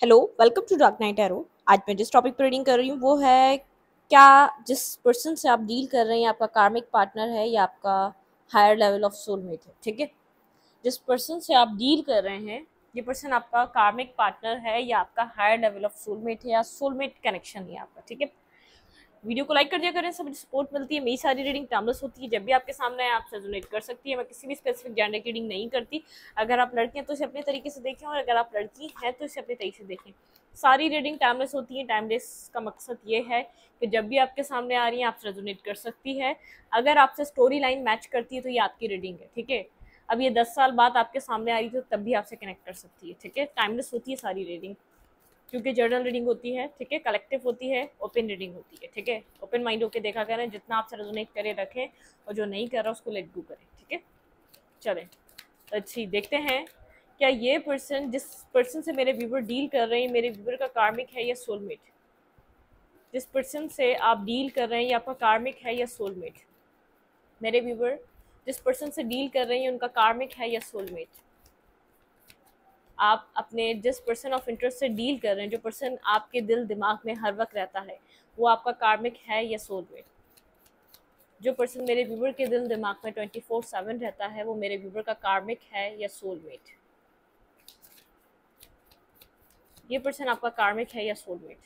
Hello, welcome to dark night arrow. आज मैं जिस टॉपिक पर रीडिंग कर रही हूँ वो है क्या जिस पर्सन से आप डील कर रहे हैं आपका कार्मिक पार्टनर है या आपका हायर लेवल ऑफ सोलमेट है। ठीक है, जिस पर्सन से आप डील कर रहे हैं ये पर्सन आपका कार्मिक पार्टनर है या आपका हायर लेवल ऑफ सोलमेट है या सोलमेट कनेक्शन है आपका। ठीक है, वीडियो को लाइक कर दिया करें, सब सपोर्ट मिलती है। मेरी सारी रीडिंग टाइमलेस होती है, जब भी आपके सामने आए आप रेजोनेट कर सकती है। मैं किसी भी स्पेसिफिक जेंडर की रीडिंग नहीं करती। अगर आप लड़के हैं तो इसे अपने तरीके से देखें और अगर आप लड़की हैं तो इसे अपने तरीके से देखें। सारी रीडिंग टाइमलेस होती है। टाइमलेस का मकसद ये है कि जब भी आपके सामने आ रही है आप रेजोनेट कर सकती है। अगर आपसे स्टोरी लाइन मैच करती है तो ये आपकी रीडिंग है। ठीक है, अब ये 10 साल बाद आपके सामने आ रही तो तब भी आपसे कनेक्ट कर सकती है। ठीक है, टाइमलेस होती है सारी रीडिंग, क्योंकि जर्नल रीडिंग होती है। ठीक है, कलेक्टिव होती है, ओपन रीडिंग होती है। ठीक है, ओपन माइंड होकर देखा करें, जितना आपसे रेजोनेट करे रखें और जो नहीं कर रहा उसको लेट गो करें। ठीक है, चलें अच्छी देखते हैं क्या ये पर्सन जिस पर्सन से मेरे व्यूवर डील कर रहे हैं मेरे व्यूवर का कार्मिक है या सोलमेट। जिस पर्सन से आप डील कर रहे हैं ये आपका कार्मिक है या सोलमेट। मेरे व्यूवर जिस पर्सन से डील कर रहे हैं उनका कार्मिक है या सोलमेट। आप अपने जिस पर्सन ऑफ इंटरेस्ट से डील कर रहे हैं, जो पर्सन आपके दिल दिमाग में हर वक्त रहता है, वो आपका कार्मिक है या सोलमेट। जो पर्सन मेरे व्यूवर के दिल दिमाग में 24/7 रहता है वो मेरे व्यूवर का कार्मिक है या सोलमेट। ये पर्सन आपका कार्मिक है या सोलमेट।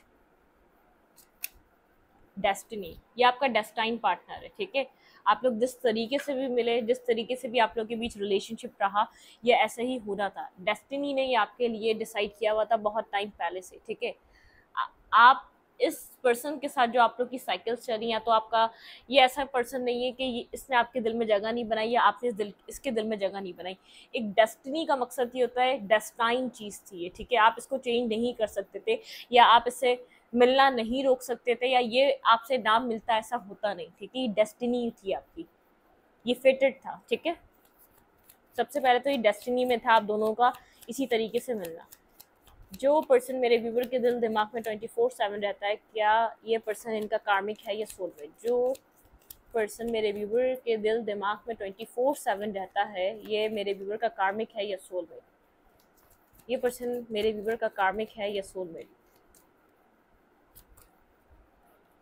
डेस्टिनी, ये आपका डेस्टाइन पार्टनर है। ठीक है, आप लोग जिस तरीके से भी मिले, जिस तरीके से भी आप लोग के बीच रिलेशनशिप रहा, ये ऐसा ही होना था। डेस्टिनी ने ये आपके लिए डिसाइड किया हुआ था बहुत टाइम पहले से। ठीक है, आप इस पर्सन के साथ जो आप लोग की साइकिल्स चल रही हैं, तो आपका ये ऐसा पर्सन नहीं है कि इसने आपके दिल में जगह नहीं बनाई या आपने इसके दिल में जगह नहीं बनाई। एक डेस्टिनी का मकसद ये होता है, डेस्टाइन चीज़ थी ये। ठीक है, आप इसको चेंज नहीं कर सकते थे या आप इससे मिलना नहीं रोक सकते थे या ये आपसे नाम मिलता ऐसा होता नहीं। ठीक है, ये डेस्टिनी थी आपकी, ये फिटेड था। ठीक है, सबसे पहले तो ये डेस्टिनी में था आप दोनों का इसी तरीके से मिलना। जो पर्सन मेरे व्यूवर के दिल दिमाग में 24/7 रहता है, क्या ये पर्सन इनका कार्मिक है या सोलमेट। जो पर्सन मेरे व्यूवर के दिल दिमाग में 24/7 रहता है, ये मेरे व्यूवर का कार्मिक है या सोलमेट। ये पर्सन मेरे व्यूवर का कार्मिक है या सोलमेट।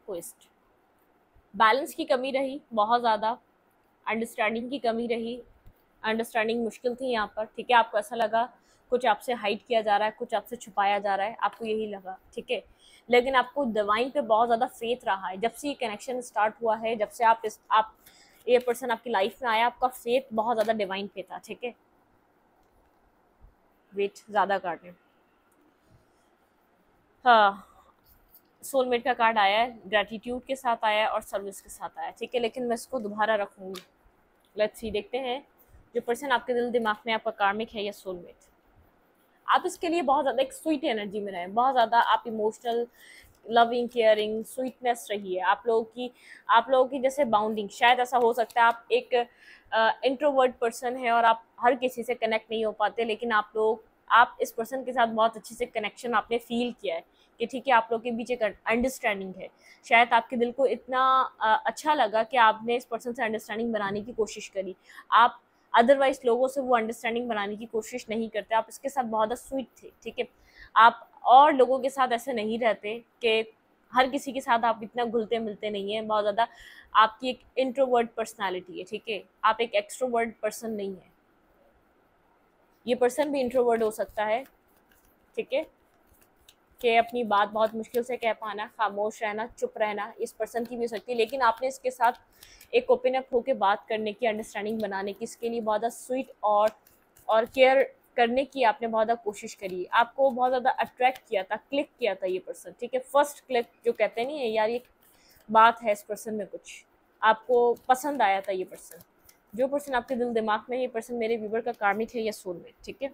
ट्विस्ट, बैलेंस की कमी रही बहुत ज़्यादा, अंडरस्टैंडिंग की कमी रही, अंडरस्टैंडिंग मुश्किल थी यहाँ पर। ठीक है, आपको ऐसा लगा कुछ आपसे हाइड किया जा रहा है, कुछ आपसे छुपाया जा रहा है, आपको यही लगा। ठीक है, लेकिन आपको डिवाइन पे बहुत ज़्यादा फेथ रहा है जब से ये कनेक्शन स्टार्ट हुआ है, जब से आप ये पर्सन आपकी लाइफ में आया, आपका फेथ बहुत ज़्यादा डिवाइन पे था। ठीक है, वेट ज़्यादा काटने, हाँ, सोलमेट का कार्ड आया है, ग्रेटिट्यूड के साथ आया है और सर्विस के साथ आया है। ठीक है, लेकिन मैं इसको दोबारा रखूँगी। लेट्स सी, देखते हैं जो पर्सन आपके दिल दिमाग में आपका कार्मिक है या सोलमेट। आप इसके लिए बहुत ज़्यादा एक स्वीट एनर्जी में रहें, बहुत ज़्यादा आप इमोशनल, लविंग, केयरिंग, स्वीटनेस रही है आप लोगों की जैसे बाउंडिंग। शायद ऐसा हो सकता है आप एक इंट्रोवर्ट पर्सन है और आप हर किसी से कनेक्ट नहीं हो पाते, लेकिन आप इस पर्सन के साथ बहुत अच्छे से कनेक्शन आपने फील किया है कि ठीक है, आप लोग के बीच एक अंडरस्टैंडिंग है। शायद आपके दिल को इतना अच्छा लगा कि आपने इस पर्सन से अंडरस्टैंडिंग बनाने की कोशिश करी। आप अदरवाइज लोगों से वो अंडरस्टैंडिंग बनाने की कोशिश नहीं करते, आप इसके साथ बहुत ज़्यादा स्वीट थे। ठीक है, आप और लोगों के साथ ऐसे नहीं रहते कि हर किसी के साथ आप इतना घुलते मिलते नहीं हैं, बहुत ज़्यादा आपकी एक इंट्रोवर्ट पर्सनालिटी है। ठीक है, आप एक एक्सट्रोवर्ट पर्सन नहीं है। ये पर्सन भी इंट्रोवर्ट हो सकता है। ठीक है, कि अपनी बात बहुत मुश्किल से कह पाना, खामोश रहना, चुप रहना, इस पर्सन की भी हो सकती है, लेकिन आपने इसके साथ एक ओपन अप होकर बात करने की, अंडरस्टैंडिंग बनाने की, इसके लिए बहुत ज़्यादा स्वीट और केयर करने की आपने बहुत ज़्यादा कोशिश करी। आपको बहुत ज़्यादा अट्रैक्ट किया था, क्लिक किया था ये पर्सन। ठीक है, फर्स्ट क्लिक जो कहते नहीं है यार, ये बात है इस पर्सन में, कुछ आपको पसंद आया था ये पर्सन। जो पर्सन आपके दिल दिमाग में है, ये पर्सन मेरे व्यूवर का कार्मिक है या सोलमेट। ठीक है,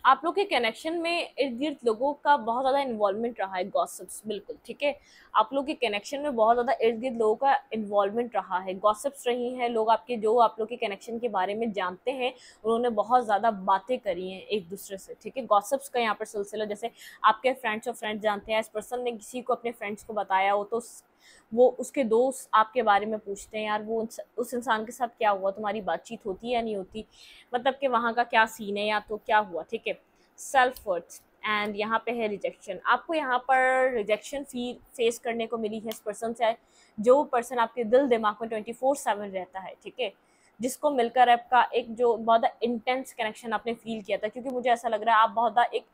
आप लोग के कनेक्शन में इर्द गिर्द लोगों का बहुत ज़्यादा इन्वॉल्वमेंट रहा है, गॉसिप्स, बिल्कुल। ठीक है, आप लोग के कनेक्शन में बहुत ज़्यादा इर्द गिर्द लोगों का इन्वॉल्वमेंट रहा है, गॉसिप्स रही हैं। लोग आपके जो आप लोग के कनेक्शन के बारे में जानते हैं, उन्होंने बहुत ज़्यादा बातें करी हैं एक दूसरे से। ठीक है, गॉसिप्स का यहाँ पर सिलसिला, जैसे आपके फ्रेंड्स और फ्रेंड्स जानते हैं, इस पर्सन ने किसी को अपने फ्रेंड्स को बताया हो, तो वो उसके दोस्त आपके बारे में पूछते हैं, यार वो उस इंसान के साथ क्या हुआ, तुम्हारी बातचीत होती है या नहीं होती, मतलब कि वहाँ का क्या सीन है या तो क्या हुआ, ठीक है। सेल्फ वर्थ एंड यहाँ पे है रिजेक्शन। आपको यहाँ पर रिजेक्शन फेस करने को मिली है इस पर्सन से, जो पर्सन आपके दिल दिमाग में 24/7 रहता है, ठीक है, जिसको मिलकर आपका एक जो बहुत इंटेंस कनेक्शन आपने फील किया था। क्योंकि मुझे ऐसा लग रहा है आप बहुत एक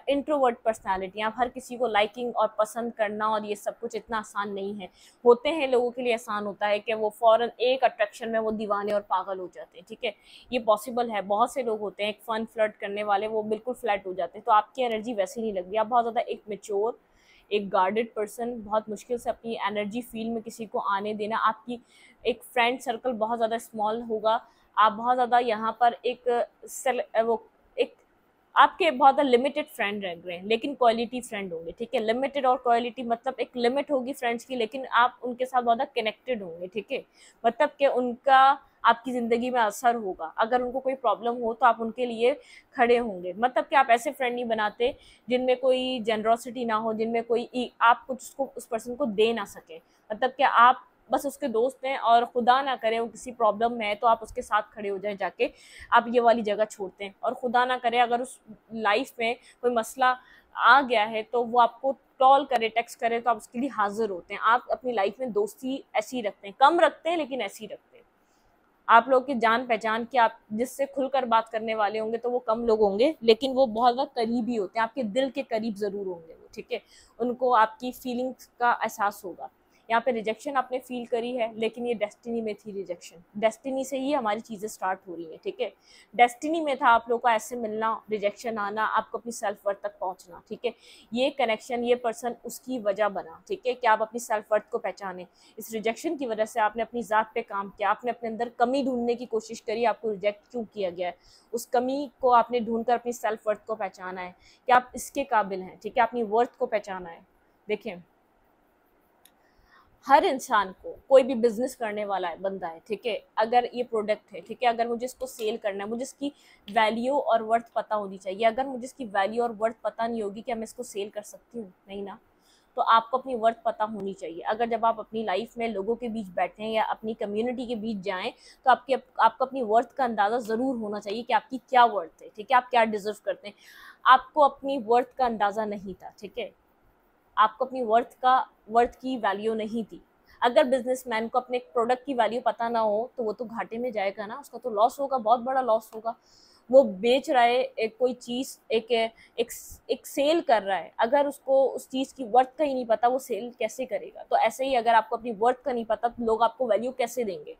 इंट्रोवर्ट पर्सनालिटी, आप हर किसी को लाइकिंग और पसंद करना और ये सब कुछ इतना आसान नहीं है। होते हैं लोगों के लिए आसान होता है कि वो फ़ौरन एक अट्रैक्शन में वो दीवाने और पागल हो जाते हैं, ठीक है, ये पॉसिबल है। बहुत से लोग होते हैं एक फ़न फ्लर्ट करने वाले, वो बिल्कुल फ्लैट हो जाते हैं। तो आपकी एनर्जी वैसी नहीं लग रही, आप बहुत ज़्यादा एक मेच्योर, एक गार्डेड पर्सन, बहुत मुश्किल से अपनी एनर्जी फील्ड में किसी को आने देना। आपकी एक फ्रेंड सर्कल बहुत ज़्यादा स्मॉल होगा, आप बहुत ज़्यादा यहाँ पर वो एक आपके बहुत लिमिटेड फ्रेंड रह गए हैं, लेकिन क्वालिटी फ्रेंड होंगे, ठीक है। लिमिटेड और क्वालिटी मतलब एक लिमिट होगी फ्रेंड्स की, लेकिन आप उनके साथ बहुत कनेक्टेड होंगे, ठीक है। मतलब कि उनका आपकी ज़िंदगी में असर होगा, अगर उनको कोई प्रॉब्लम हो तो आप उनके लिए खड़े होंगे। मतलब कि आप ऐसे फ्रेंड नहीं बनाते जिनमें कोई जेनरॉसिटी ना हो, जिनमें कोई आप कुछ उसको उस पर्सन को दे ना सके। मतलब कि आप बस उसके दोस्त हैं और खुदा ना करे वो किसी प्रॉब्लम में है तो आप उसके साथ खड़े हो जाए जाके, आप ये वाली जगह छोड़ते हैं। और खुदा ना करे अगर उस लाइफ में कोई मसला आ गया है तो वो आपको कॉल करे, टेक्स्ट करे, तो आप उसके लिए हाजिर होते हैं। आप अपनी लाइफ में दोस्ती ऐसी रखते हैं, कम रखते हैं लेकिन ऐसी रखते हैं। आप लोग की जान पहचान के, आप जिससे खुलकर बात करने वाले होंगे तो वो कम लोग होंगे, लेकिन वो बहुत ज़्यादा करीबी होते हैं, आपके दिल के करीब ज़रूर होंगे वो, ठीक है। उनको आपकी फीलिंग्स का एहसास होगा। यहाँ पे रिजेक्शन आपने फील करी है, लेकिन ये डेस्टिनी में थी रिजेक्शन। डेस्टिनी से ही हमारी चीज़ें स्टार्ट हो रही हैं, ठीक है। डेस्टिनी में था आप लोग का ऐसे मिलना, रिजेक्शन आना, आपको अपनी सेल्फ वर्थ तक पहुँचना, ठीक है। ये कनेक्शन, ये पर्सन उसकी वजह बना, ठीक है, कि आप अपनी सेल्फ वर्थ को पहचाने। इस रिजेक्शन की वजह से आपने अपनी ज़ात पे काम किया, आपने अपने अंदर कमी ढूंढने की कोशिश करी, आपको रिजेक्ट क्यों किया गया है, उस कमी को आपने ढूंढकर अपनी सेल्फ वर्थ को पहचाना है कि आप इसके काबिल हैं, ठीक है, अपनी वर्थ को पहचाना है। देखिए, हर इंसान को, कोई भी बिजनेस करने वाला है बंदा है, ठीक है, अगर ये प्रोडक्ट है, ठीक है, अगर मुझे इसको सेल करना है, मुझे इसकी वैल्यू और वर्थ पता होनी चाहिए। अगर मुझे इसकी वैल्यू और वर्थ पता नहीं होगी, क्या मैं इसको सेल कर सकती हूँ? नहीं ना। तो आपको अपनी वर्थ पता होनी चाहिए। अगर जब आप अपनी लाइफ में लोगों के बीच बैठें या अपनी कम्युनिटी के बीच जाएं, तो आपको अपनी वर्थ का अंदाज़ा ज़रूर होना चाहिए कि आपकी क्या वर्थ है, ठीक है, आप क्या डिजर्व करते हैं। आपको अपनी वर्थ का अंदाज़ा नहीं था, ठीक है, आपको अपनी वर्थ की वैल्यू नहीं थी। अगर बिजनेसमैन को अपने प्रोडक्ट की वैल्यू पता ना हो तो वो तो घाटे में जाएगा ना, उसका तो लॉस होगा, बहुत बड़ा लॉस होगा। वो बेच रहा है एक कोई चीज़, एक सेल कर रहा है, अगर उसको उस चीज़ की वर्थ का ही नहीं पता, वो सेल कैसे करेगा? तो ऐसे ही अगर आपको अपनी वर्थ का नहीं पता तो लोग आपको वैल्यू कैसे देंगे,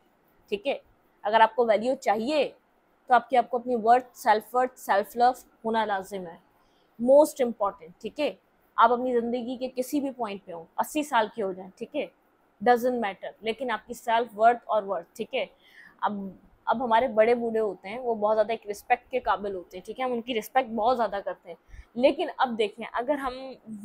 ठीक है। अगर आपको वैल्यू चाहिए तो आपको अपनी वर्थ, सेल्फ लव होना लाजिम है, मोस्ट इम्पॉर्टेंट, ठीक है। आप अपनी ज़िंदगी के किसी भी पॉइंट पे हो, 80 साल के हो जाए, ठीक है, डजेंट मैटर, लेकिन आपकी सेल्फ वर्थ, ठीक है। अब हमारे बड़े बूढ़े होते हैं, वो बहुत ज़्यादा एक रिस्पेक्ट के काबिल होते हैं, ठीक है, हम उनकी रिस्पेक्ट बहुत ज़्यादा करते हैं। लेकिन अब देखें, अगर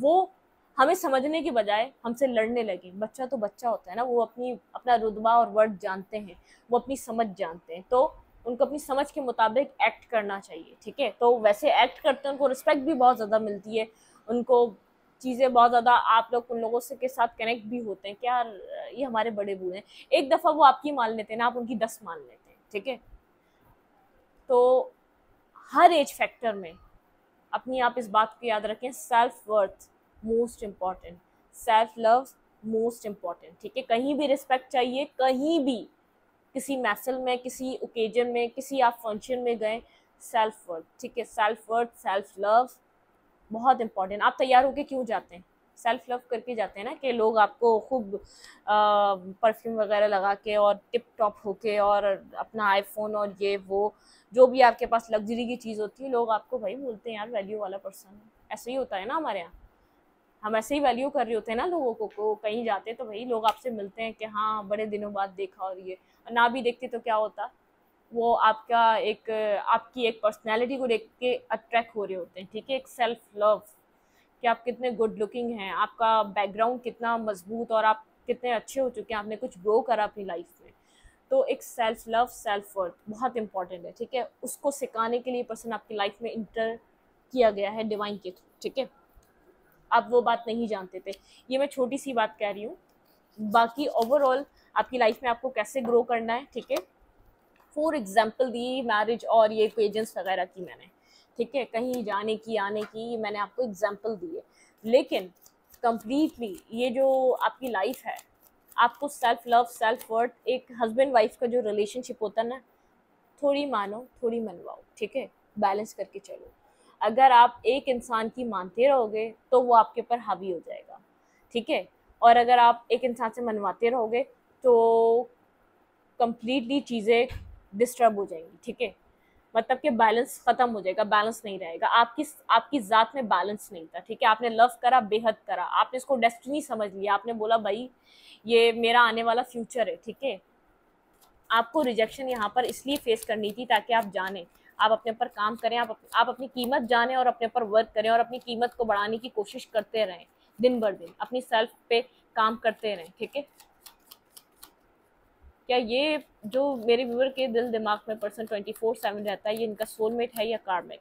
वो हमें समझने की बजाय हमसे लड़ने लगे, बच्चा तो बच्चा होता है ना, वो अपना रुतबा और वर्थ जानते हैं, वो अपनी समझ जानते हैं, तो उनको अपनी समझ के मुताबिक एक्ट करना चाहिए, ठीक है। तो वैसे एक्ट करते हैं, उनको रिस्पेक्ट भी बहुत ज़्यादा मिलती है, उनको चीज़ें बहुत ज़्यादा, आप लोग उन लोगों से के साथ कनेक्ट भी होते हैं कि यार ये हमारे बड़े बूढ़े हैं। एक दफ़ा वो आपकी मान लेते हैं ना, आप उनकी 10 मान लेते हैं, ठीक है। तो हर एज फैक्टर में अपनी आप इस बात को याद रखें, self worth most important, self love most important, ठीक है। कहीं भी रिस्पेक्ट चाहिए, कहीं भी, किसी महफिल में, किसी ओकेजन में, किसी आप फंक्शन में गए, सेल्फ वर्थ, ठीक है, सेल्फ वर्थ, सेल्फ लव बहुत इंपॉर्टेंट। आप तैयार होके क्यों जाते हैं? सेल्फ लव करके जाते हैं ना, कि लोग आपको खूब परफ्यूम वगैरह लगा के और टिप टॉप होके और अपना आईफोन और ये वो जो भी आपके पास लग्जरी की चीज़ होती है, लोग आपको भाई बोलते हैं यार वैल्यू वाला पर्सन है। ऐसे ही होता है ना हमारे यहाँ, हम ऐसे ही वैल्यू कर रहे होते हैं ना लोगों को कहीं जाते तो भाई लोग आपसे मिलते हैं कि हाँ बड़े दिनों बाद देखा, और ये ना भी देखते तो क्या होता, वो आपकी एक पर्सनैलिटी को देख के अट्रैक्ट हो रहे होते हैं, ठीक है। एक सेल्फ लव, कि आप कितने गुड लुकिंग हैं, आपका बैकग्राउंड कितना मजबूत और आप कितने अच्छे हो चुके हैं, आपने कुछ ग्रो करा अपनी लाइफ में। तो एक सेल्फ लव, सेल्फ वर्थ बहुत इंपॉर्टेंट है, ठीक है। उसको सिखाने के लिए पर्सन आपकी लाइफ में इंटर किया गया है डिवाइन के थ्रू, ठीक है। आप वो बात नहीं जानते थे। ये मैं छोटी सी बात कह रही हूँ बाकी ओवरऑल आपकी लाइफ में आपको कैसे ग्रो करना है, ठीक है। फॉर एग्जाम्पल दी मैरिज और ये इक्वेशंस वगैरह की मैंने, ठीक है, कहीं जाने की आने की मैंने आपको एग्जाम्पल दी है, लेकिन कंप्लीटली ये जो आपकी लाइफ है, आपको सेल्फ लव, सेल्फ वर्थ, एक हस्बैंड वाइफ का जो रिलेशनशिप होता है ना, थोड़ी मानो थोड़ी मनवाओ, ठीक है, बैलेंस करके चलो। अगर आप एक इंसान की मानते रहोगे तो वो आपके ऊपर हावी हो जाएगा, ठीक है, और अगर आप एक इंसान से मनवाते रहोगे तो कंप्लीटली चीज़ें डिस्टर्ब हो जाएंगी, ठीक है, मतलब कि बैलेंस खत्म हो जाएगा, बैलेंस नहीं रहेगा, आपकी ज़ात में बैलेंस नहीं था, ठीक है। आपने लव करा, बेहद करा, आपने इसको डेस्टिनी समझ लिया, आपने बोला भाई ये मेरा आने वाला फ्यूचर है, ठीक है। आपको रिजेक्शन यहाँ पर इसलिए फेस करनी थी ताकि आप जानें, आप अपने ऊपर काम करें, आप अपनी कीमत जानें और अपने ऊपर वर्क करें और अपनी कीमत को बढ़ाने की कोशिश करते रहें, दिन भर दिन अपनी सेल्फ पे काम करते रहें, ठीक है। क्या ये जो मेरे व्यूअर के दिल दिमाग में पर्सन 24/7 रहता है, ये इनका सोलमेट है या कार्मिक?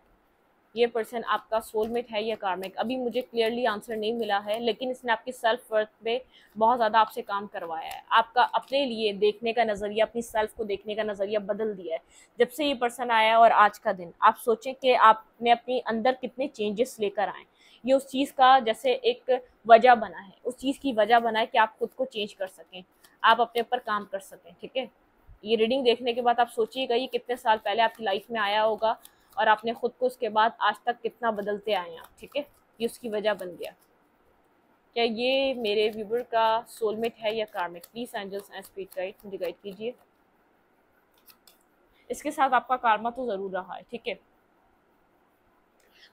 ये पर्सन आपका सोलमेट है या कार्मिक? अभी मुझे क्लियरली आंसर नहीं मिला है, लेकिन इसने आपकी सेल्फ वर्थ पे बहुत ज़्यादा आपसे काम करवाया है, आपका अपने लिए देखने का नज़रिया, अपनी सेल्फ को देखने का नज़रिया बदल दिया है। जब से ये पर्सन आया और आज का दिन, आप सोचें कि आपने अपने अंदर कितने चेंजेस लेकर आए। ये उस चीज़ का जैसे एक वजह बना है, उस चीज़ की वजह बना है कि आप खुद को चेंज कर सकें, आप अपने ऊपर काम कर सकें, ठीक है। ये रीडिंग देखने के बाद आप सोचिएगा ये कितने साल पहले आपकी लाइफ में आया होगा और आपने खुद को उसके बाद आज तक कितना बदलते आए हैं आप, ठीक है। ये उसकी वजह बन गया। क्या ये मेरे व्यूवर का सोलमेट है या karmic? Please angels and spirit guide मुझे गाइड कीजिए। इसके साथ आपका कार्मा तो जरूर रहा है, ठीक है।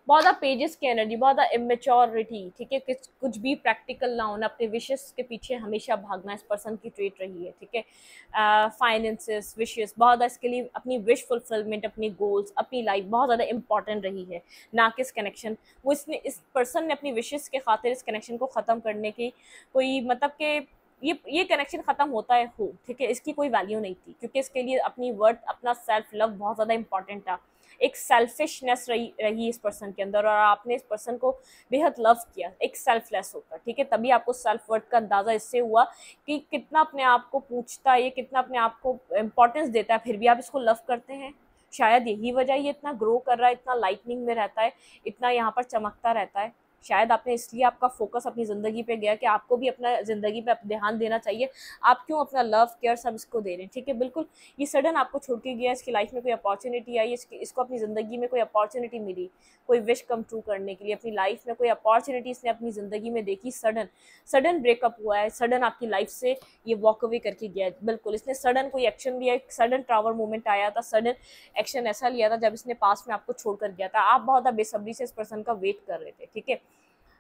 बहुत ज़्यादा पेजेस की एनर्जी, बहुत ज़्यादा इमेच्योरिटी, ठीक है, कुछ भी प्रैक्टिकल ना होना, अपने विशेस के पीछे हमेशा भागना इस पर्सन की ट्रेट रही है, ठीक है। फाइनेंसेस, विशेस, बहुत ज़्यादा इसके लिए अपनी विश फुलफिलमेंट, अपनी गोल्स, अपनी लाइफ बहुत ज़्यादा इंपॉर्टेंट रही है, ना कि इस कनेक्शन। वो इस पर्सन ने अपनी विशेस के खातिर इस कनेक्शन को ख़त्म करने की कोई मतलब कि ये कनेक्शन ख़त्म होता है हो, ठीक है, इसकी कोई वैल्यू नहीं थी, क्योंकि इसके लिए अपनी वर्थ, अपना सेल्फ लव बहुत ज़्यादा इंपॉर्टेंट था। एक सेल्फिशनेस रही इस पर्सन के अंदर, और आपने इस पर्सन को बेहद लव किया एक सेल्फलेस होकर, ठीक है। तभी आपको सेल्फ वर्थ का अंदाज़ा इससे हुआ कि कितना अपने आप को पूछता है, ये कितना अपने आप को इम्पोर्टेंस देता है, फिर भी आप इसको लव करते हैं। शायद यही वजह ये इतना ग्रो कर रहा है, इतना लाइटनिंग में रहता है, इतना यहाँ पर चमकता रहता है। शायद आपने इसलिए आपका फोकस अपनी ज़िंदगी पे गया कि आपको भी अपना ज़िंदगी पे ध्यान देना चाहिए। आप क्यों अपना लव केयर सब इसको दे रहे हैं, ठीक है। बिल्कुल ये सडन आपको छोड़ के गया, इसकी लाइफ में कोई अपॉर्चुनिटी आई, इसको अपनी ज़िंदगी में कोई अपॉर्चुनिटी मिली, कोई विश कम ट्रू करने के लिए, अपनी लाइफ में कोई अपॉर्चुनिटी इसने अपनी ज़िंदगी में देखी, सडन ब्रेकअप हुआ है, सडन आपकी लाइफ से ये वॉक अवे करके गया है। बिल्कुल इसने सडन कोई एक्शन लिया, एक सडन टावर मोमेंट आया था, सडन एक्शन ऐसा लिया था जब इसने पास में आपको छोड़कर गया था। आप बहुत बेसब्री से इस पर्सन का वेट कर रहे थे, ठीक है।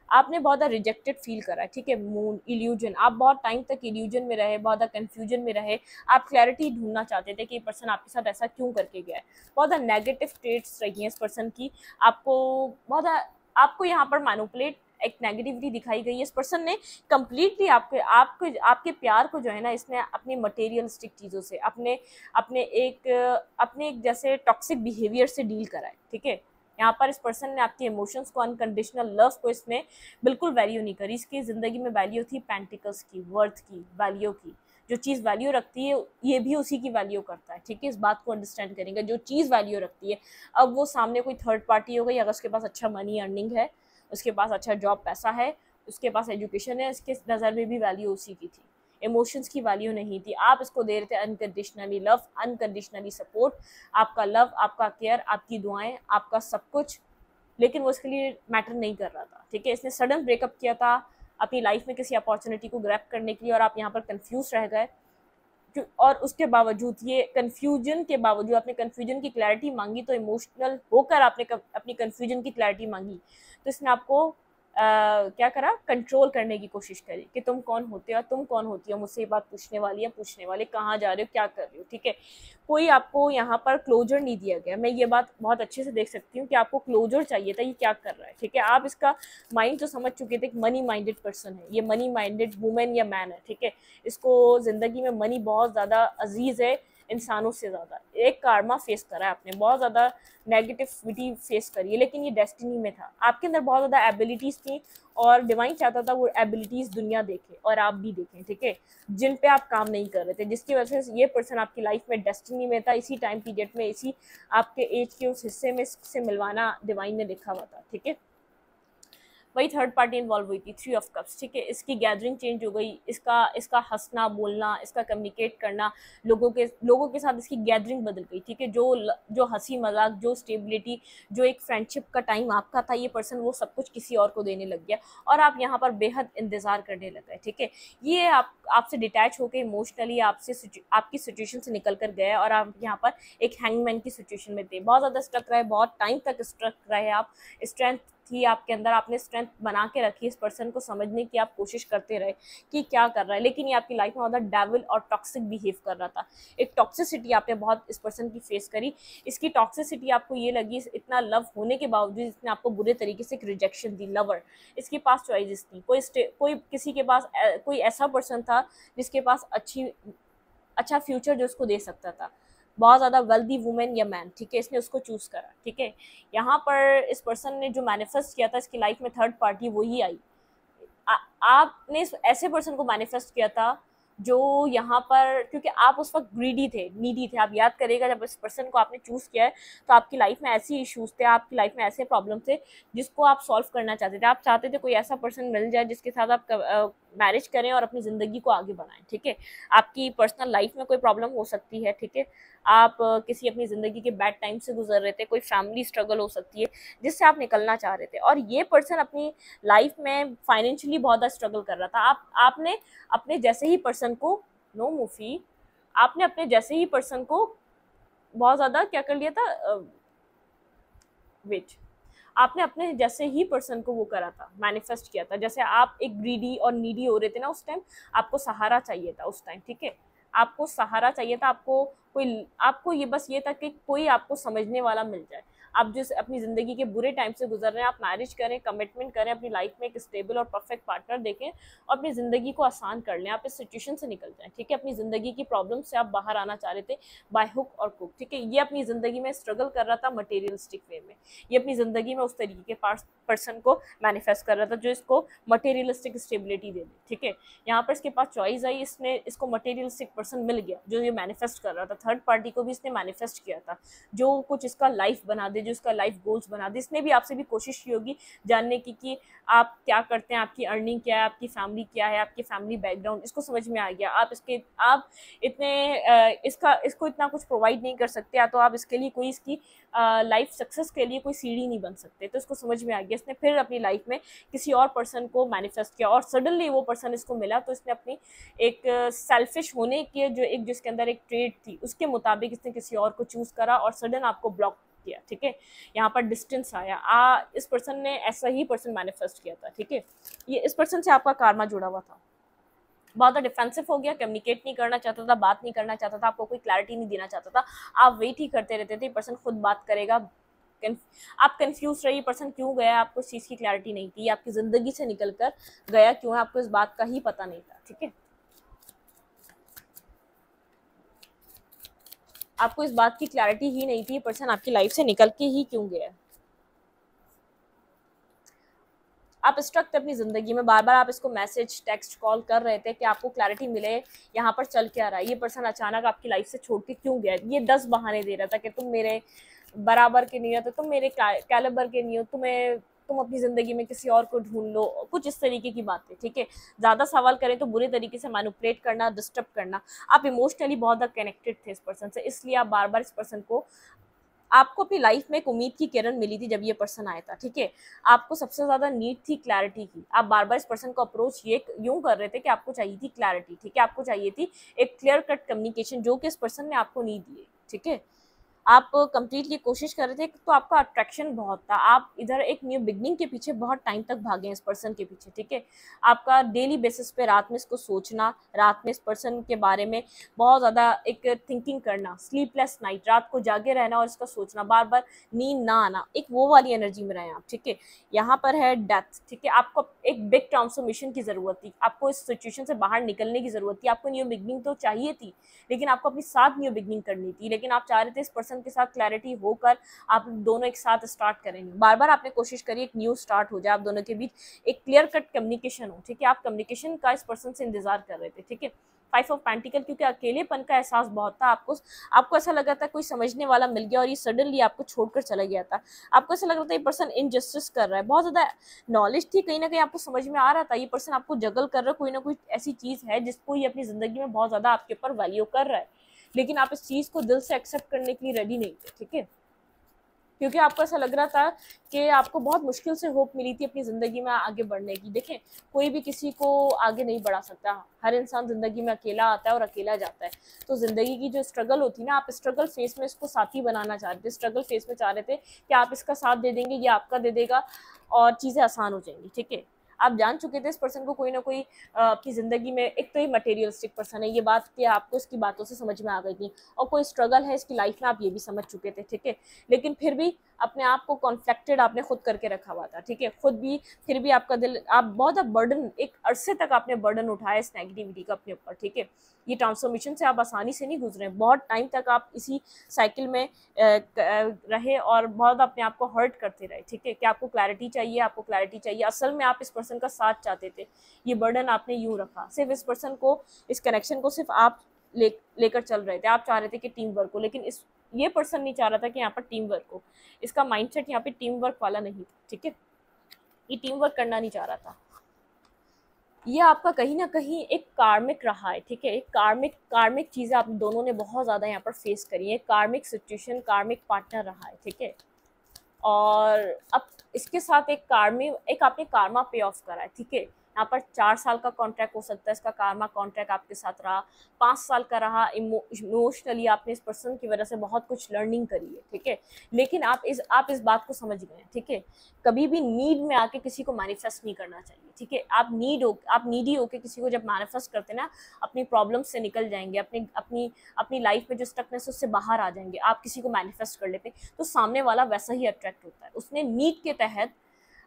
आपने बहुत ज़्यादा रिजेक्टेड फील करा है, ठीक है। मून इल्यूजन, आप बहुत टाइम तक इल्यूजन में रहे, बहुत ज़्यादा कन्फ्यूजन में रहे, आप क्लैरिटी ढूंढना चाहते थे कि ये पर्सन आपके साथ ऐसा क्यों करके गया है। बहुत ज़्यादा नेगेटिव ट्रेट्स रही हैं इस पर्सन की, आपको यहाँ पर मैनिपुलेट, एक नेगेटिविटी दिखाई गई है। इस पर्सन ने कम्प्लीटली आपके प्यार को जो है ना, इसने अपनी मटेरियलिस्टिक चीज़ों से, अपने एक जैसे टॉक्सिक बिहेवियर से डील करा है, ठीक है। यहाँ पर इस पर्सन ने आपके इमोशंस को, अनकंडीशनल लव को इसने बिल्कुल वैल्यू नहीं करी। इसकी ज़िंदगी में वैल्यू थी पेंटिकल्स की, वर्थ की, वैल्यू की। जो चीज़ वैल्यू रखती है ये भी उसी की वैल्यू करता है, ठीक है। इस बात को अंडरस्टैंड करेंगे, जो चीज़ वैल्यू रखती है, अब वो सामने कोई थर्ड पार्टी हो गई, अगर उसके पास अच्छा मनी अर्निंग है, उसके पास अच्छा जॉब पैसा है, उसके पास एजुकेशन है, इसके नज़र में भी वैल्यू उसी की थी, इमोशंस की वैल्यू नहीं थी। आप इसको दे रहे थे अनकंडीशनली लव, अनकंडीशनली सपोर्ट, आपका लव, आपका केयर, आपकी दुआएं, आपका सब कुछ, लेकिन वो इसके लिए मैटर नहीं कर रहा था, ठीक है। इसने सडन ब्रेकअप किया था अपनी लाइफ में किसी अपॉर्चुनिटी को ग्रैब करने के लिए, और आप यहाँ पर कंफ्यूज रह गए, और उसके बावजूद, ये कन्फ्यूजन के बावजूद, आपने कन्फ्यूजन की क्लैरिटी मांगी, तो इमोशनल होकर आपने अपनी कन्फ्यूजन की क्लैरिटी मांगी, तो इसने आपको क्या करा, कंट्रोल करने की कोशिश करी कि तुम कौन होते हो, तुम कौन होती हो मुझसे ये बात पूछने वाली है, पूछने वाले, कहाँ जा रहे हो, क्या कर रहे हो, ठीक है। कोई आपको यहाँ पर क्लोजर नहीं दिया गया। मैं ये बात बहुत अच्छे से देख सकती हूँ कि आपको क्लोजर चाहिए था, ये क्या कर रहा है, ठीक है। आप इसका माइंड तो समझ चुके थे, मनी माइंडेड पर्सन है ये, मनी माइंडेड वुमेन या मैन है, ठीक है। इसको ज़िंदगी में मनी बहुत ज़्यादा अजीज़ है, इंसानों से ज़्यादा। एक कार्मा फेस करा है आपने, बहुत ज़्यादा नेगेटिविटी फेस करी है, लेकिन ये डेस्टिनी में था। आपके अंदर बहुत ज़्यादा एबिलिटीज़ थी और डिवाइन चाहता था वो एबिलिटीज़ दुनिया देखे और आप भी देखें, ठीक है, जिन पे आप काम नहीं कर रहे थे, जिसकी वजह से ये पर्सन आपकी लाइफ में डेस्टिनी में था। इसी टाइम पीरियड में, इसी आपके एज के उस हिस्से में से मिलवाना डिवाइन ने लिखा हुआ था, ठीक है। वही थर्ड पार्टी इन्वॉल्व हुई थी, 3 ऑफ कप्स, ठीक है। इसकी गैदरिंग चेंज हो गई, इसका हंसना बोलना, इसका कम्युनिकेट करना, लोगों के साथ इसकी गैदरिंग बदल गई, ठीक है। जो हंसी मजाक, जो स्टेबिलिटी, जो एक फ्रेंडशिप का टाइम आपका था, ये पर्सन वो सब कुछ किसी और को देने लग गया और आप यहाँ पर बेहद इंतजार करने लग गए, ठीक है। ये आपसे डिटैच होकर इमोशनली आपकी सिचुएशन से निकल कर गए और आप यहाँ पर एक हैंगमैन की सिचुएशन में थे। बहुत ज़्यादा स्ट्रक रहे, बहुत टाइम तक स्ट्रक रहे आप। स्ट्रेंथ थी आपके अंदर, आपने स्ट्रेंथ बना के रखी, इस पर्सन को समझने की आप कोशिश करते रहे कि क्या कर रहा है, लेकिन ये आपकी लाइफ में ज़्यादा डेविल और टॉक्सिक बिहेव कर रहा था। एक टॉक्सिसिटी आपने बहुत इस पर्सन की फेस करी। इसकी टॉक्सिसिटी आपको ये लगी, इतना लव होने के बावजूद इसने आपको बुरे तरीके से एक रिजेक्शन दी। लवर, इसके पास चॉइसेस थी, कोई किसी के पास कोई ऐसा पर्सन था जिसके पास अच्छा फ्यूचर जो उसको दे सकता था, बहुत ज़्यादा वेल्दी वुमेन या मैन, ठीक है, इसने उसको चूज़ करा, ठीक है। यहाँ पर इस पर्सन ने जो मैनिफेस्ट किया था, इसकी लाइफ में थर्ड पार्टी वही आई। आपने ऐसे पर्सन को मैनिफेस्ट किया था जो यहाँ पर, क्योंकि आप उस वक्त ग्रीडी थे, नीडी थे। आप याद करेगा, जब इस पर्सन को आपने चूज़ किया है तो आपकी लाइफ में ऐसी इश्यूज थे, आपकी लाइफ में ऐसे प्रॉब्लम थे जिसको आप सॉल्व करना चाहते थे। आप चाहते थे कोई ऐसा पर्सन मिल जाए जिसके साथ आप मैरिज करें और अपनी ज़िंदगी को आगे बढ़ाएं, ठीक है। आपकी पर्सनल लाइफ में कोई प्रॉब्लम हो सकती है, ठीक है, आप किसी अपनी ज़िंदगी के बैड टाइम से गुजर रहे थे, कोई फैमिली स्ट्रगल हो सकती है जिससे आप निकलना चाह रहे थे, और ये पर्सन अपनी लाइफ में फाइनेंशियली बहुत ज़्यादा स्ट्रगल कर रहा था। आपने अपने जैसे ही पर्सन को, नो मूफी, आपने अपने जैसे ही पर्सन को बहुत ज़्यादा क्या कर लिया था, वेट, आपने अपने जैसे ही पर्सन को वो करा था, मैनिफेस्ट किया था। जैसे आप एक ग्रीडी और नीडी हो रहे थे ना उस टाइम, आपको सहारा चाहिए था उस टाइम, ठीक है, आपको सहारा चाहिए था, आपको ये बस ये था कि कोई आपको समझने वाला मिल जाए। आप जिस अपनी ज़िंदगी के बुरे टाइम से गुजर रहे हैं, आप मैरिज करें, कमिटमेंट करें, अपनी लाइफ में एक स्टेबल और परफेक्ट पार्टनर देखें और अपनी ज़िंदगी को आसान कर लें, आप इस सिचुएशन से निकल जाएं, ठीक है। अपनी ज़िंदगी की प्रॉब्लम से आप बाहर आना चाह रहे थे बाय हुक और क्रुक, ठीक है। ये अपनी ज़िंदगी में स्ट्रगल कर रहा था मटेरियलिस्टिक वे में, ये अपनी ज़िंदगी में उस तरीके के पर्सन को मैनिफेस्ट कर रहा था जो इसको मटेरियलिस्टिक स्टेबिलिटी दे दे, ठीक है। यहाँ पर इसके पास चॉइस आई, इसने इसको मटेरियलिस्टिक पर्सन मिल गया जो ये मैनिफेस्ट कर रहा था। थर्ड पार्टी को भी इसने मैनिफेस्ट किया था जो कुछ इसका लाइफ बना दे, जो इसका लाइफ गोल्स बना दे। इसने भी आपसे भी कोशिश की होगी जानने की कि आप क्या करते हैं, आपकी अर्निंग क्या है, आपकी फैमिली क्या है, आपकी फैमिली बैकग्राउंड, इसको समझ में आ गया। आप इसको इतना कुछ प्रोवाइड नहीं कर सकते, या तो आप इसके लिए कोई इसकी लाइफ सक्सेस के लिए कोई सीढ़ी नहीं बन सकते, तो इसको समझ में आ गया। इसने फिर अपनी लाइफ में किसी और पर्सन को मैनिफेस्ट किया और सडनली वो पर्सन इसको मिला, तो इसने अपनी एक सेल्फिश होने की जो एक जिसके अंदर एक ट्रेड थी उसके मुताबिक इसने किसी और को चूज करा और सडन आपको ब्लॉक किया, ठीक है। यहाँ पर डिस्टेंस आया। इस पर्सन ने ऐसा ही पर्सन मैनिफेस्ट किया था, ठीक है। ये इस पर्सन से आपका कार्मा जुड़ा हुआ था, बहुत ज़्यादा डिफेंसिव हो गया, कम्युनिकेट नहीं करना चाहता था, बात नहीं करना चाहता था, आपको कोई क्लैरिटी नहीं देना चाहता था, आप वेट ही करते रहते थे पर्सन खुद बात करेगा। आप कंफ्यूज रही, पर्सन क्यों गया, आपको इस चीज़ की क्लैरिटी नहीं थी, आपकी ज़िंदगी से निकल कर गया क्यों है, आपको इस बात का ही पता नहीं था, ठीक है। आपको इस बात की क्लैरिटी ही नहीं थी पर्सन आपकी लाइफ से निकल के ही क्यों गया। आप स्ट्रक थे अपनी ज़िंदगी में, बार बार आप इसको मैसेज, टेक्स्ट, कॉल कर रहे थे कि आपको क्लैरिटी मिले यहाँ पर चल क्या रहा है, ये पर्सन अचानक आपकी लाइफ से छोड़ के क्यों गया। ये 10 बहाने दे रहा था कि तुम मेरे बराबर के नहीं हो, तो तुम मेरे कैलिबर के नहीं हो, तुम अपनी ज़िंदगी में किसी और को ढूंढ लो, कुछ इस तरीके की बातें, ठीक है। ज़्यादा सवाल करें तो बुरे तरीके से मैनिपुलेट करना, डिस्टर्ब करना। आप इमोशनली बहुत ज़्यादा कनेक्टेड थे इस पर्सन से, इसलिए आप बार बार इस पर्सन को, आपको अपनी लाइफ में एक उम्मीद की किरण मिली थी जब ये पर्सन आया था, ठीक है। आपको सबसे ज़्यादा नीड थी क्लैरिटी की। आप बार बार इस पर्सन को अप्रोच यूँ कर रहे थे कि आपको चाहिए थी क्लैरिटी, ठीक है। आपको चाहिए थी एक क्लियर कट कम्युनिकेशन जो कि इस पर्सन ने आपको नहीं दी, ठीक है। आप कंप्लीटली कोशिश कर रहे थे, तो आपका अट्रैक्शन बहुत था, आप इधर एक न्यू बिगनिंग के पीछे बहुत टाइम तक भागे इस पर्सन के पीछे, ठीक है। आपका डेली बेसिस पे रात में इसको सोचना, रात में इस पर्सन के बारे में बहुत ज़्यादा एक थिंकिंग करना, स्लीपलेस नाइट, रात को जागे रहना और इसका सोचना, बार बार नींद ना आना, एक वो वाली एनर्जी में रहे आप, ठीक है। यहाँ पर है डेथ, ठीक है। आपको एक बिग ट्रांसफॉर्मेशन की ज़रूरत थी, आपको इस सिचुएशन से बाहर निकलने की ज़रूरत थी, आपको न्यू बिगनिंग तो चाहिए थी, लेकिन आपको अपने साथ न्यू बिगनिंग करनी थी, लेकिन आप चाह रहे थे इस पर्सन के साथ क्लैरिटी होकर आप दोनों एक साथ स्टार्ट करेंगे। बार बार आपने कोशिश करी एक न्यू स्टार्ट हो जाए, आप दोनों के बीच एक क्लियर कट कम्युनिकेशन हो, ठीक है। आप कम्युनिकेशन का इस पर्सन से इंतजार कर रहे थे, ठीक है। 5 ऑफ पेंटिकल, क्योंकि अकेलेपन का एहसास बहुत था, आपको ऐसा लगा था कोई समझने वाला मिल गया और ये सडनली आपको छोड़कर चला गया था। आपको ऐसा लग रहा था ये पर्सन इनजस्टिस कर रहा है, बहुत ज़्यादा नॉलेज थी, कहीं ना कहीं आपको समझ में आ रहा था ये पर्सन आपको जगल कर रहा है, कोई ना कोई ऐसी चीज़ है जिसको ये अपनी ज़िंदगी में बहुत ज़्यादा आपके ऊपर वैल्यू कर रहा है, लेकिन आप इस चीज़ को दिल से एक्सेप्ट करने के लिए रेडी नहीं थे, ठीक है। क्योंकि आपको ऐसा लग रहा था कि आपको बहुत मुश्किल से होप मिली थी अपनी ज़िंदगी में आगे बढ़ने की। देखें, कोई भी किसी को आगे नहीं बढ़ा सकता, हर इंसान ज़िंदगी में अकेला आता है और अकेला जाता है। तो ज़िंदगी की जो स्ट्रगल होती है ना, आप स्ट्रगल फेस में इसको साथी बनाना चाह रहे थे, स्ट्रगल फेस में चाह रहे थे कि आप इसका साथ दे देंगे, ये आपका दे देगा और चीज़ें आसान हो जाएंगी, ठीक है। आप जान चुके थे इस पर्सन को कोई ना कोई अपनी ज़िंदगी में, एक तो ये मटेरियलिस्टिक पर्सन है, ये बात कि आपको इसकी बातों से समझ में आ गई थी, और कोई स्ट्रगल है इसकी लाइफ में, आप ये भी समझ चुके थे, ठीक है। लेकिन फिर भी अपने आप को कॉन्फ्लिक्टेड आपने खुद करके रखा हुआ था, ठीक है। खुद भी, फिर भी आपका दिल, आप बहुत बर्डन, एक अरसे तक आपने बर्डन उठाया इस नेगेटिविटी का अपने ऊपर, ठीक है। ये ट्रांसफॉर्मेशन से आप आसानी से नहीं गुजरे, बहुत टाइम तक आप इसी साइकिल में रहे और बहुत अपने आप को हर्ट करते रहे, ठीक है। कि आपको क्लैरिटी चाहिए, आपको क्लैरिटी चाहिए, असल में आप इस पर्सन का साथ चाहते थे, ये बर्डन आपने यूं रखा, सिर्फ इस पर्सन को, इस कनेक्शन को सिर्फ आप लेकर चल रहे थे, आप चाह रहे थे कि टीम वर्क हो, लेकिन ये पर्सन नहीं चाह रहा था कि यहाँ पर टीम वर्क हो, इसका माइंडसेट यहाँ पे टीम वर्क वाला नहीं था, ठीक है। ये टीम वर्क करना नहीं चाह रहा था, ये आपका कहीं ना कहीं एक कार्मिक रहा है, ठीक है। एक कार्मिक चीज़ें आप दोनों ने बहुत ज़्यादा यहाँ पर फेस करी है, कार्मिक सिचुएशन, कार्मिक पार्टनर रहा है, ठीक है। और अब इसके साथ एक आपने कार्मा पे ऑफ करा है, ठीक है। यहाँ पर 4 साल का कॉन्ट्रैक्ट हो सकता है, इसका कार्मा कॉन्ट्रैक्ट आपके साथ रहा, 5 साल का रहा। इमोशनली आपने इस पर्सन की वजह से बहुत कुछ लर्निंग करी है, ठीक है। लेकिन आप इस बात को समझ गए हैं, ठीक है। कभी भी नीड में आके किसी को मैनिफेस्ट नहीं करना चाहिए, ठीक है। आप नीडी होके किसी को जब मैनिफेस्ट करते हैं ना, अपनी प्रॉब्लम से निकल जाएंगे, अपनी लाइफ में जो स्टकनेस उससे बाहर आ जाएंगे। आप किसी को मैनिफेस्ट कर लेते हैं तो सामने वाला वैसा ही अट्रैक्ट होता है। उसने नीड के तहत,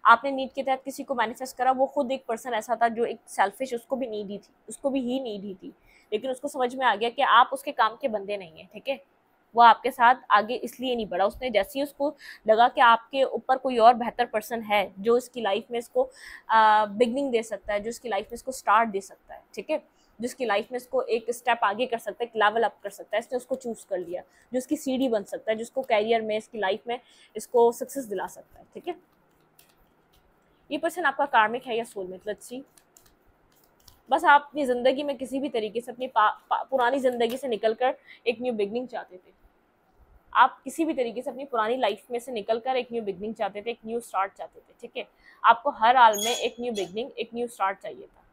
आपने नीड के तहत किसी को मैनिफेस्ट करा, वो खुद एक पर्सन ऐसा था जो एक सेल्फिश, उसको भी नीड ही थी, उसको भी ही नीड ही थी, लेकिन उसको समझ में आ गया कि आप उसके काम के बंदे नहीं हैं, ठीक है। वो आपके साथ आगे इसलिए नहीं बढ़ा, उसने जैसे ही उसको लगा कि आपके ऊपर कोई और बेहतर पर्सन है जो इसकी लाइफ में इसको बिगनिंग दे सकता है, जो इसकी लाइफ में इसको स्टार्ट दे सकता है, ठीक है, जिसकी लाइफ में इसको एक स्टेप आगे कर सकता है, एक लेवल अप कर सकता है, इसने उसको चूज कर लिया, जो इसकी सीढ़ी बन सकता है, जिसको कैरियर में, इसकी लाइफ में इसको सक्सेस दिला सकता है, ठीक है। ये पर्सन आपका कार्मिक है या सोलमेट, लेट्स सी। बस आप अपनी ज़िंदगी में किसी भी तरीके से अपनी पुरानी ज़िंदगी से निकलकर एक न्यू बिगनिंग चाहते थे। आप किसी भी तरीके से अपनी पुरानी लाइफ में से निकलकर एक न्यू बिगनिंग चाहते थे, एक न्यू स्टार्ट चाहते थे, ठीक है। आपको हर हाल में एक न्यू बिगनिंग, एक न्यू स्टार्ट चाहिए था।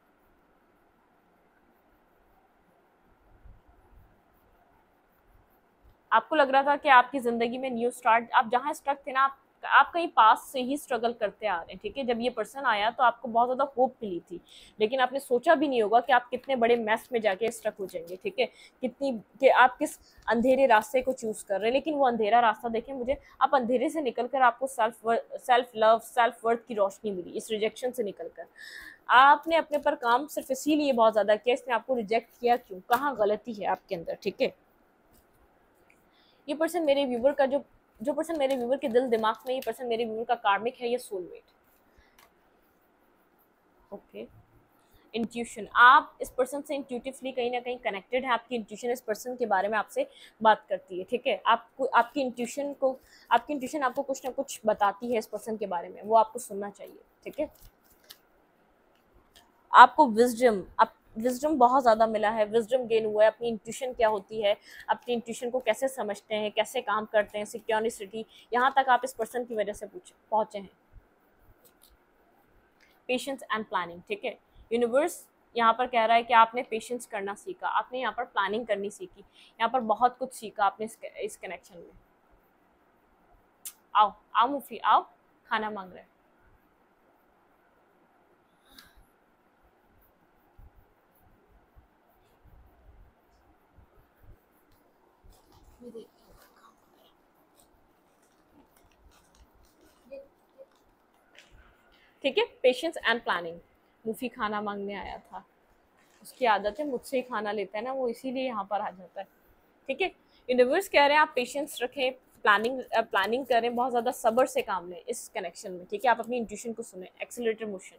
आपको लग रहा था कि आपकी ज़िंदगी में न्यू स्टार्ट, आप जहाँ स्ट्रक थे ना, आप कहीं पास से ही स्ट्रगल करते आ रहे हैं, ठीक है। जब ये पर्सन आया तो आपको बहुत ज़्यादा होप मिली थी, लेकिन आपने सोचा भी नहीं होगा कि आप कितने बड़े मैस में जाके स्ट्रक हो जाएंगे, ठीक है। कि आप किस अंधेरे रास्ते को चूज़ कर रहे हैं, लेकिन वो अंधेरा रास्ता देखें मुझे, आप अंधेरे से निकलकर आपको सेल्फ लव, सेल्फ वर्थ की रोशनी मिली, इस रिजेक्शन से निकलकर। आपने अपने पर काम सिर्फ इसीलिए बहुत ज़्यादा किया, इसने आपको रिजेक्ट किया क्यों, कहाँ गलती है आपके अंदर, ठीक है। ये पर्सन मेरे व्यूवर का जो पर्सन मेरे व्यूवर के दिल दिमाग में, ये पर्सन मेरे व्यूवर का कार्मिक है या सोलमेट, ओके। इंट्यूशन, आप इस पर्सन से इंट्यूटिवली कहीं ना कहीं कनेक्टेड है, आपकी इंट्यूशन इस पर्सन के बारे में आपसे बात करती है, ठीक है। आपकी इंट्यूशन आपको कुछ ना कुछ बताती है इस पर्सन के बारे में, वो आपको सुनना चाहिए, ठीक है। आपको विजडम बहुत ज़्यादा मिला है, विजडम गेन हुआ है, अपनी इंट्यूशन क्या होती है, अपनी इंट्यूशन को कैसे समझते हैं, कैसे काम करते हैं, सिक्योरिटी, यहाँ तक आप इस पर्सन की वजह से पहुँचे हैं। पेशेंस एंड प्लानिंग, ठीक है। यूनिवर्स यहाँ पर कह रहा है कि आपने पेशेंस करना सीखा, आपने यहाँ पर प्लानिंग करनी सीखी, यहाँ पर बहुत कुछ सीखा आपने इस कनेक्शन में। आओ आओ मुफी आओ, खाना मांग रहे हैं। ठीक है, पेशेंस एंड प्लानिंग। मुफी खाना मांगने आया था, उसकी आदत है मुझसे ही खाना लेता है ना वो, इसीलिए यहाँ पर आ जाता है। ठीक है, यूनिवर्स कह रहे हैं आप पेशेंस रखें, प्लानिंग करें, बहुत ज़्यादा सब्र से काम लें इस कनेक्शन में। ठीक है, आप अपनी इंट्यूशन को सुने। एक्सेलरेटर मोशन,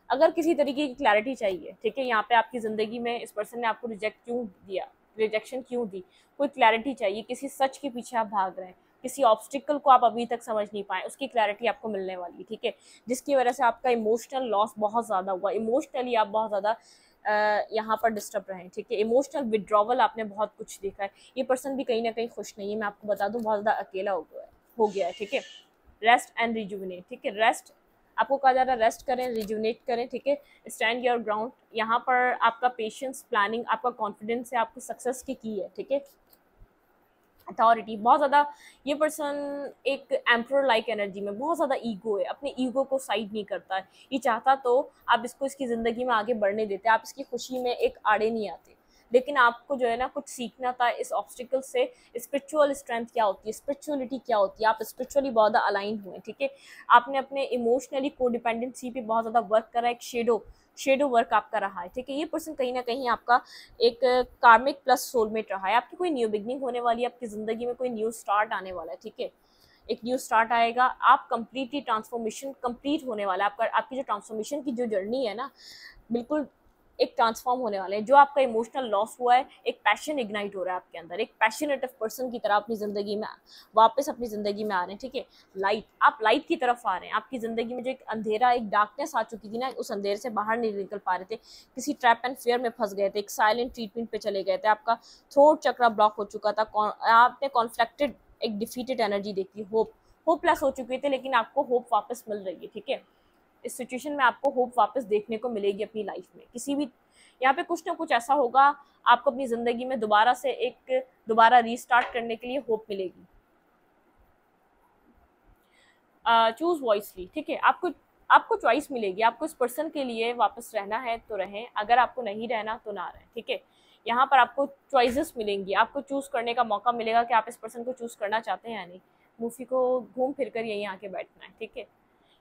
अगर किसी तरीके की क्लैरिटी चाहिए, ठीक है, यहाँ पे आपकी ज़िंदगी में इस पर्सन ने आपको रिजेक्ट क्यों दिया, रिजेक्शन क्यों दी, कोई क्लैरिटी चाहिए, किसी सच के पीछे आप भाग रहे हैं, किसी ऑब्स्टिकल को आप अभी तक समझ नहीं पाए, उसकी क्लैरिटी आपको मिलने वाली है। ठीक है, जिसकी वजह से आपका इमोशनल लॉस बहुत ज़्यादा हुआ, इमोशनली आप बहुत ज़्यादा यहाँ पर डिस्टर्ब रहे हैं। ठीक है, इमोशनल विड्रॉवल आपने बहुत कुछ देखा है। ये पर्सन भी कहीं ना कहीं खुश नहीं है, मैं आपको बता दूँ, बहुत ज़्यादा अकेला हो गया है। ठीक है, रेस्ट एंड रिजुविनेट। ठीक है, रेस्ट आपको कहा जा रहा है, रेस्ट करें, रिजुविनेट करें। ठीक है, स्टैंड योर ग्राउंड। यहाँ पर आपका पेशेंस, प्लानिंग, आपका कॉन्फिडेंस है, आपको सक्सेस की है। ठीक है, अथॉरिटी बहुत ज़्यादा, ये पर्सन एक एम्परर लाइक एनर्जी में, बहुत ज़्यादा ईगो है, अपने ईगो को साइड नहीं करता है। ये चाहता तो आप इसको इसकी ज़िंदगी में आगे बढ़ने देते, आप इसकी खुशी में एक आड़े नहीं आते, लेकिन आपको जो है ना कुछ सीखना था इस ऑब्स्टिकल से। स्पिरिचुअल स्ट्रेंथ क्या होती है, स्पिरिचुअलिटी क्या होती है, आप स्पिरिचुअली बहुत ज़्यादा अलाइन हुए। ठीक है, आपने अपने इमोशनली कोडिपेंडेंसी पे बहुत ज़्यादा वर्क करा, एक शेडो वर्क आपका रहा है। ठीक है, ये पर्सन कहीं ना कहीं आपका एक कार्मिक प्लस सोलमेट रहा है। आपकी कोई न्यू बिगनिंग होने वाली है, आपकी ज़िंदगी में कोई न्यू स्टार्ट आने वाला है। ठीक है, एक न्यू स्टार्ट आएगा, आप कंप्लीटली ट्रांसफॉर्मेशन कंप्लीट होने वाला है आपका। आपकी जो ट्रांसफॉर्मेशन की जो जर्नी है ना, बिल्कुल एक ट्रांसफॉर्म होने वाले हैं। जो आपका इमोशनल लॉस हुआ है, एक पैशन इग्नाइट हो रहा है आपके अंदर, एक पैशनेट पर्सन की तरह अपनी ज़िंदगी में वापस अपनी ज़िंदगी में आ रहे हैं। ठीक है, लाइट, आप लाइट की तरफ आ रहे हैं। आपकी ज़िंदगी में जो एक अंधेरा, एक डार्कनेस आ चुकी थी ना, उस अंधेरे से बाहर नहीं निकल पा रहे थे, किसी ट्रैप एंड फेयर में फंस गए थे, एक साइलेंट ट्रीटमेंट पे चले गए थे, आपका थ्रोट चक्रा ब्लॉक हो चुका था, आपने कॉन्फ्लिक्टेड एक डिफीटेड एनर्जी देखी, होपलेस हो चुके थे, लेकिन आपको होप वापस मिल रही है। ठीक है, इस सिचुएशन में आपको होप वापस देखने को मिलेगी अपनी लाइफ में। किसी भी यहाँ पे कुछ ना कुछ ऐसा होगा, आपको अपनी ज़िंदगी में दोबारा रीस्टार्ट करने के लिए होप मिलेगी। चूज वॉइसली। ठीक है, आपको चॉइस मिलेगी, आपको इस पर्सन के लिए वापस रहना है तो रहें, अगर आपको नहीं रहना तो ना रहें। ठीक है, यहाँ पर आपको चॉइसेस मिलेंगी, आपको चूज़ करने का मौका मिलेगा कि आप इस पर्सन को चूज़ करना चाहते हैं या नहीं। मूफी को घूम फिर कर यहीं आके बैठना है। ठीक है,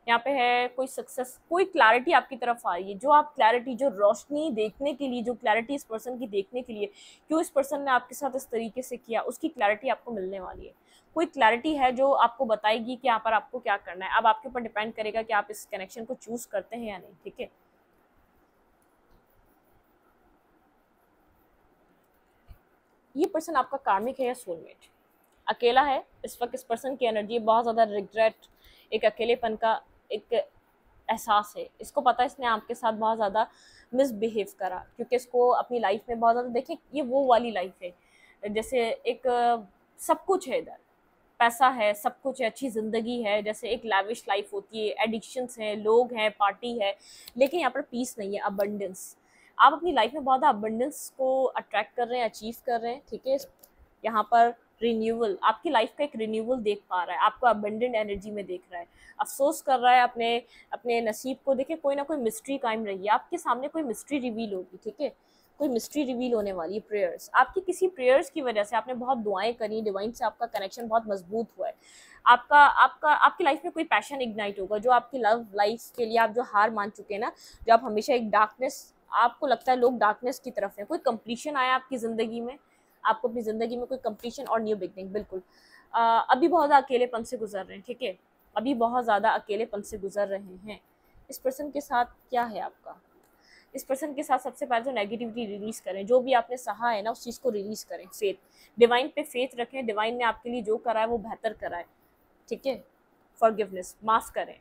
यहाँ पे है कोई सक्सेस, कोई क्लैरिटी आपकी तरफ आ रही है, जो आप क्लैरिटी, जो रोशनी देखने के लिए, जो क्लैरिटी इस पर्सन की देखने के लिए, क्यों इस पर्सन ने आपके साथ इस तरीके से किया, उसकी क्लैरिटी आपको मिलने वाली है। कोई क्लैरिटी है जो आपको बताएगी कि यहाँ पर आपको क्या करना है। अब आपके ऊपर डिपेंड करेगा कि आप इस कनेक्शन को चूज करते हैं या नहीं। ठीक है, ये पर्सन आपका कार्मिक है या सोलमेट, अकेला है इस वक्त। इस पर्सन की एनर्जी बहुत ज़्यादा रिग्रेट, एक अकेलेपन का एक एहसास है। इसको पता है इसने आपके साथ बहुत ज़्यादा मिसबिहेव करा, क्योंकि इसको अपनी लाइफ में बहुत ज़्यादा, देखिए ये वो वाली लाइफ है जैसे एक सब कुछ है इधर, पैसा है, सब कुछ है, अच्छी ज़िंदगी है, जैसे एक लैविश लाइफ होती है, एडिक्शंस हैं, लोग हैं, पार्टी है, लेकिन यहाँ पर पीस नहीं है, अबंडेंस। आप अपनी लाइफ में बहुत ज़्यादा अबंडेंस को अट्रैक्ट कर रहे हैं, अचीव कर रहे हैं। ठीक है, यहाँ पर रिन्यूअल, आपकी लाइफ का एक रिन्यूअल देख पा रहा है, आपको अबंडेंट एनर्जी में देख रहा है, अफसोस कर रहा है अपने अपने नसीब को। देखिए कोई ना कोई मिस्ट्री कायम रही है, आपके सामने कोई मिस्ट्री रिवील होगी। ठीक है, कोई मिस्ट्री रिवील होने वाली है। प्रेयर्स, आपकी किसी प्रेयर्स की वजह से, आपने बहुत दुआएं करी, डिवाइन से आपका कनेक्शन बहुत मजबूत हुआ है। आपका आपका आपकी लाइफ में कोई पैशन इग्नाइट होगा, जो आपकी लव लाइफ के लिए आप जो हार मान चुके हैं ना, जो आप हमेशा एक डार्कनेस, आपको लगता है लोग डार्कनेस की तरफ है, कोई कंप्लीशन आया आपकी ज़िंदगी में, आपको अपनी ज़िंदगी में कोई कंप्लीशन और न्यू बिगनिंग। बिल्कुल अभी बहुत ज़्यादा अकेलेपन से गुजर रहे हैं। ठीक है, अभी बहुत ज़्यादा अकेलेपन से गुजर रहे हैं। इस पर्सन के साथ क्या है आपका, इस पर्सन के साथ सबसे पहले तो नेगेटिविटी रिलीज़ करें, जो भी आपने सहा है ना उस चीज़ को रिलीज़ करें। फेथ, डिवाइन पे फेथ रखें, डिवाइन ने आपके लिए जो करा है वो बेहतर करा है। ठीक है, फॉरगिवनेस, माफ़ करें,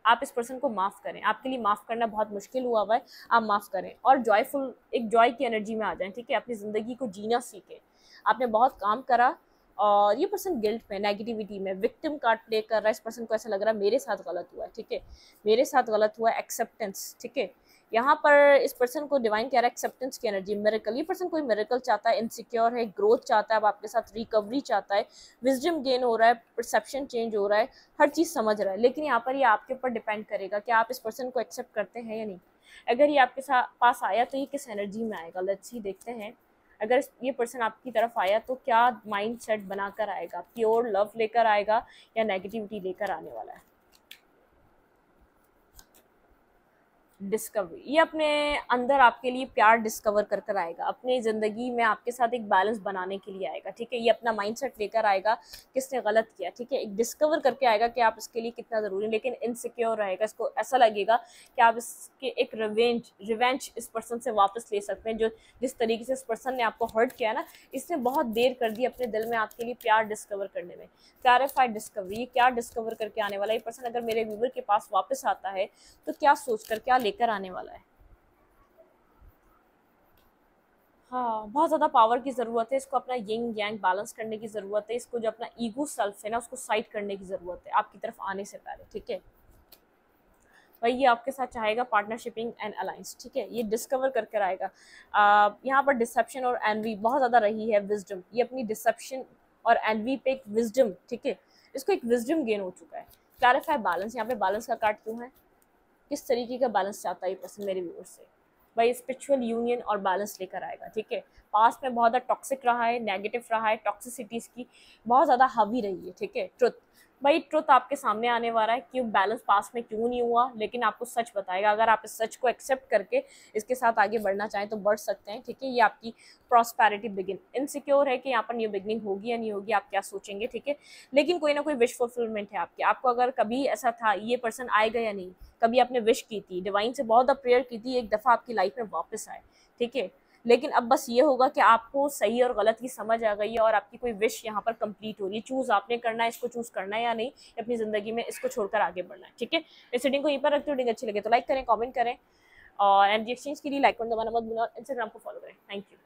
आप इस पर्सन को माफ़ करें, आपके लिए माफ़ करना बहुत मुश्किल हुआ है, आप माफ़ करें और जॉयफुल, एक जॉय की एनर्जी में आ जाएं। ठीक है, अपनी ज़िंदगी को जीना सीखें, आपने बहुत काम करा और ये पर्सन गिल्ट में, नेगेटिविटी में, विक्टिम कार्ड प्ले कर रहा है। इस पर्सन को ऐसा लग रहा है मेरे साथ गलत हुआ है। ठीक है, मेरे साथ गलत हुआ है, एक्सेप्टेंस। ठीक है, यहाँ पर इस पर्सन को डिवाइन कह रहा है एक्सेप्टेंस की एनर्जी, मिरेकल। ये पर्सन कोई मिरेकल चाहता है, इनसिक्योर है, ग्रोथ चाहता है, अब आपके साथ रिकवरी चाहता है, विजडम गेन हो रहा है, परसेप्शन चेंज हो रहा है, हर चीज़ समझ रहा है। लेकिन यहाँ पर ये आपके ऊपर डिपेंड करेगा कि आप इस पर्सन को एक्सेप्ट करते हैं या नहीं। अगर ये आपके साथ पास आया तो ये किस एनर्जी में आएगा, लेट्स सी देखते हैं। अगर ये पर्सन आपकी तरफ आया तो क्या माइंड सेट बनाकर आएगा, प्योर लव लेकर आएगा या नेगेटिविटी लेकर आने वाला है। डिस्कवरी, ये अपने अंदर आपके लिए प्यार डिस्कवर कर कर आएगा, अपनी ज़िंदगी में आपके साथ एक बैलेंस बनाने के लिए आएगा, ठीक है। ये अपना माइंडसेट लेकर आएगा किसने गलत किया, ठीक है। एक डिस्कवर करके आएगा कि आप इसके लिए कितना ज़रूरी है, लेकिन इनसिक्योर रहेगा। इसको ऐसा लगेगा कि आप इसके एक रिवेंज इस पर्सन से वापस ले सकते हैं। जो जिस तरीके से इस पर्सन ने आपको हर्ट किया ना, इसने बहुत देर कर दी अपने दिल में आपके लिए प्यार डिस्कवर करने में। क्लैरिफाइड डिस्कवरी, ये क्या डिस्कवर करके आने वाला है। ये पर्सन अगर मेरे व्यूवर के पास वापस आता है तो क्या सोचकर, क्या लेकर आने वाला है। हाँ, बहुत ज़्यादा पावर की ज़रूरत है इसको, अपना यिंग यांग बैलेंस करने की ज़रूरत है इसको। जो अपना ईगो सेल्फ है ना, उसको साइड करने की ज़रूरत है आपकी तरफ आने से पहले, ठीक है। भाई ये आपके साथ चाहेगा पार्टनरशिपिंग एंड अलायंस, ठीक है। ये डिस्कवर करके आएगा। यहाँ पर डिसेप्शन और एनवी बहुत ज़्यादा रही है, विजडम, ये अपनी डिसेप्शन और एनवी पे एक विजडम, ठीक है, इसको एक विजडम गेन हो चुका है। क्लैरिफाई बैलेंस, यहाँ पे बैलेंस का कार्ड क्यों है, किस तरीके का बैलेंस चाहता है ये पर्सन मेरे व्यूअर से। भाई स्पिरिचुअल यूनियन और बैलेंस लेकर आएगा, ठीक है। पास्ट में बहुत ज़्यादा टॉक्सिक रहा है, नेगेटिव रहा है, टॉक्सिसिटीज़ की बहुत ज़्यादा हावी रही है, ठीक है। ट्रुथ, भाई ट्रुथ आपके सामने आने वाला है कि बैलेंस पास्ट में क्यों नहीं हुआ, लेकिन आपको सच बताएगा। अगर आप इस सच को एक्सेप्ट करके इसके साथ आगे बढ़ना चाहें तो बढ़ सकते हैं, ठीक है। ये आपकी प्रॉस्पेरिटी बिगिन। इनसिक्योर है कि यहाँ पर न्यू बिगनिंग होगी या नहीं होगी, आप क्या सोचेंगे, ठीक है। लेकिन कोई ना कोई विश फुलफिलमेंट है आपकी। आपको अगर कभी ऐसा था ये पर्सन आएगा या नहीं, कभी आपने विश की थी, डिवाइन से बहुत प्रेयर की थी, एक दफ़ा आपकी लाइफ में वापस आए, ठीक है। लेकिन अब बस ये होगा कि आपको सही और गलत की समझ आ गई है और आपकी कोई विश यहाँ पर कंप्लीट हो रही है। चूज़ आपने करना है, इसको चूज़ करना है या नहीं, अपनी ज़िंदगी में इसको छोड़कर आगे बढ़ना है, ठीक है। इस रीडिंग को यहीं पर रखते हो। रीडिंग अच्छी लगे तो लाइक करें, कमेंट करें और एनर्जी एक्सचेंज के लिए लाइक बटन दबाना मत भूलना और इंस्टाग्राम को फॉलो करें। Thank you.